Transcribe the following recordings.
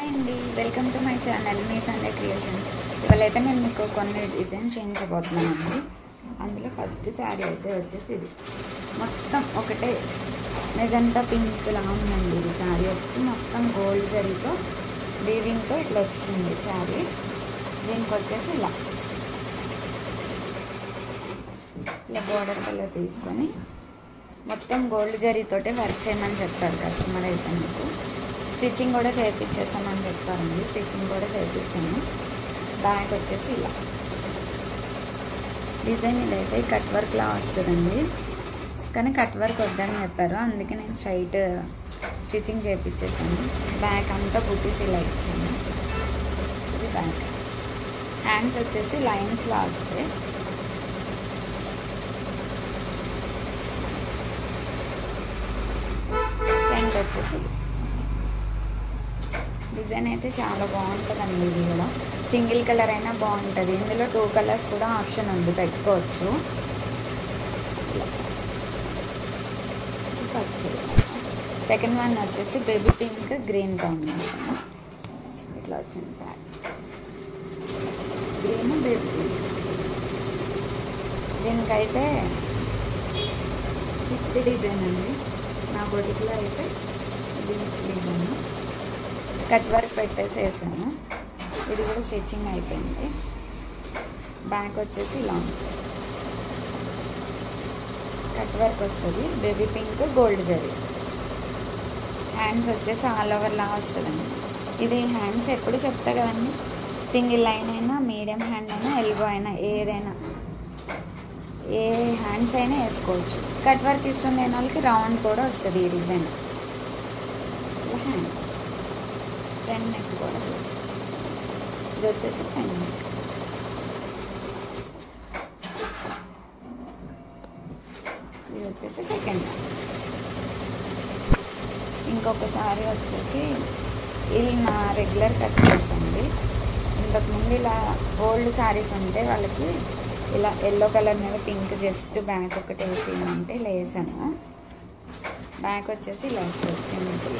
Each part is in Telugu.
అండి, వెల్కమ్ టు మై ఛానల్ మీ సండే క్రియేషన్స్. ఇవాళైతే నేను మీకు కొన్ని డిజైన్స్ చేయించబోతున్నానండి. అందులో ఫస్ట్ శారీ అయితే వచ్చేసి ఇది మొత్తం ఒకటే మెజంతా పింక్ లా ఉందండి. ఇది శారీ వచ్చి మొత్తం గోల్డ్ జరీతో వీవింగ్తో ఇట్లా వచ్చింది శారీ. దీనికి వచ్చేసి ఇలా బోర్డర్ కలర్ తీసుకొని మొత్తం గోల్డ్ జరీతోటే వర్క్ చేయమని చెప్పారు కస్టమర్. అయితే మీకు స్టిచ్చింగ్ కూడా చేయించేస్తామని చెప్పారండి. స్టిచ్చింగ్ కూడా చేయించాను. బ్యాక్ వచ్చేసి ఇలా డిజైన్ ఇదైతే కట్ వర్క్లా వస్తుందండి, కానీ కట్ వర్క్ వద్దని చెప్పారు, అందుకే నేను స్ట్రైట్ స్టిచ్చింగ్ చేయించేసాను. బ్యాక్ అంతా బుటీస్ ఇలా ఇచ్చాను. ఇది బ్యాక్. హ్యాండ్స్ వచ్చేసి లైన్స్లా వస్తాయి. ఫ్రంట్ వచ్చేసి డిజైన్ అయితే చాలా బాగుంటుందండి. ఇది కూడా సింగిల్ కలర్ అయినా బాగుంటుంది. ఇందులో 2 కలర్స్ కూడా ఆప్షన్ ఉంది, పెట్టుకోవచ్చు. ఫస్ట్ సెకండ్ వన్ వచ్చేసి బేబీ పింక్ గ్రీన్ కాంబినేషన్ ఇట్లా వచ్చింది సార్. Green baby pink. దీనికైతే 50 డిజైన్ అండి. నా బొటిక్లో అయితే దీనికి డిజైన్ కట్ వర్క్ పెట్టేసేసాను. ఇది కూడా స్టిచ్చింగ్ అయిపోయింది. బ్యాక్ వచ్చేసి ఇలా కట్ వర్క్ వస్తుంది, baby pink gold zari. Hands వచ్చేసి ఆల్ ఓవర్ లా వస్తుందండి. ఇది హ్యాండ్స్ ఎప్పుడు చెప్తా కదండి, సింగిల్ లైన్ అయినా, మీడియం హ్యాండ్ అయినా, ఎల్బో అయినా, ఏదైనా ఏ హ్యాండ్స్ అయినా వేసుకోవచ్చు. కట్ వర్క్ ఇష్టం లేని వాళ్ళకి రౌండ్ కూడా వస్తుంది ఈ డిజైన్. ఇలా హ్యాండ్స్ ఫ్రంట్ నెక్ కూడా చూడండి. ఇది వచ్చేసి ఫ్రంట్ నెక్. ఇది వచ్చేసి సెకండ్ నెక్. ఇంకొకసారి వచ్చేసి ఇది నా రెగ్యులర్ కస్టమర్స్ అండి. ఇంతకుముందు ఇలా ఓల్డ్ శారీస్ ఉంటే వాళ్ళకి ఇలా ఎల్లో కలర్ మీద పింక్ జస్ట్ బ్యాక్ ఒకటి వేసేయమంటే ఇలా వేసాను. బ్యాక్ వచ్చేసి ఇలా వస్తుంది సింపుల్.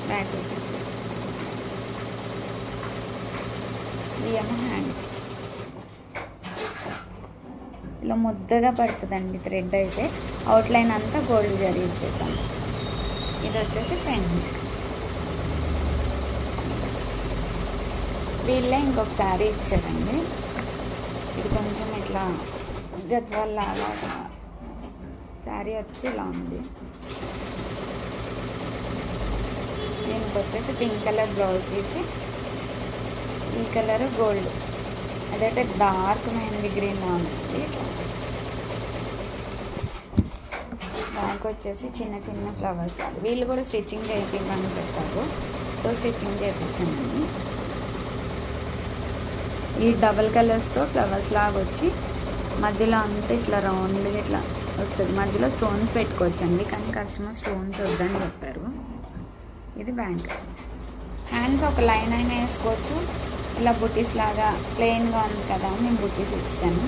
బ్యాక్ వచ్చేసి ఇవేమో హ్యాండ్స్. ఇలా ముద్దగా పడుతుందండి థ్రెడ్. అయితే అవుట్లైన్ అంతా గోల్డ్ జరీ ఇచ్చేసాను. ఇది వచ్చేసి ఫ్రంట్ నెక్. వీళ్ళే ఇంకొక శారీ ఇచ్చారండి. ఇది కొంచెం ఇట్లా గద్వాల్ లాగా శారీ వచ్చి ఇలా ఉంది. దీనికి వచ్చేసి పింక్ కలర్ బ్లౌజ్ తీసి ఈ కలర్ గోల్డ్, అదైతే డార్క్ మెహందీ గ్రీన్ ఉంది. బ్యాక్ వచ్చేసి చిన్న చిన్న ఫ్లవర్స్. వీళ్ళు కూడా స్టిచ్చింగ్ చేయించమని చెప్పారు, సో స్టిచ్చింగ్ చేయించానండి. ఈ డబల్ కలర్స్తో ఫ్లవర్స్ లాగా వచ్చి మధ్యలో అంతా ఇట్లా రౌండ్గా ఇట్లా వస్తుంది. మధ్యలో స్టోన్స్ పెట్టుకోవచ్చండి, కానీ కస్టమర్ స్టోన్స్ వద్దని చెప్పారు. ఇది బ్యాక్. హ్యాండ్స్ ఒక లైన్ అయినా వేసుకోవచ్చు. ఇలా బుటీస్ లాగా ప్లెయిన్గా ఉంది కదా, నేను బుటీస్ ఇస్తాను.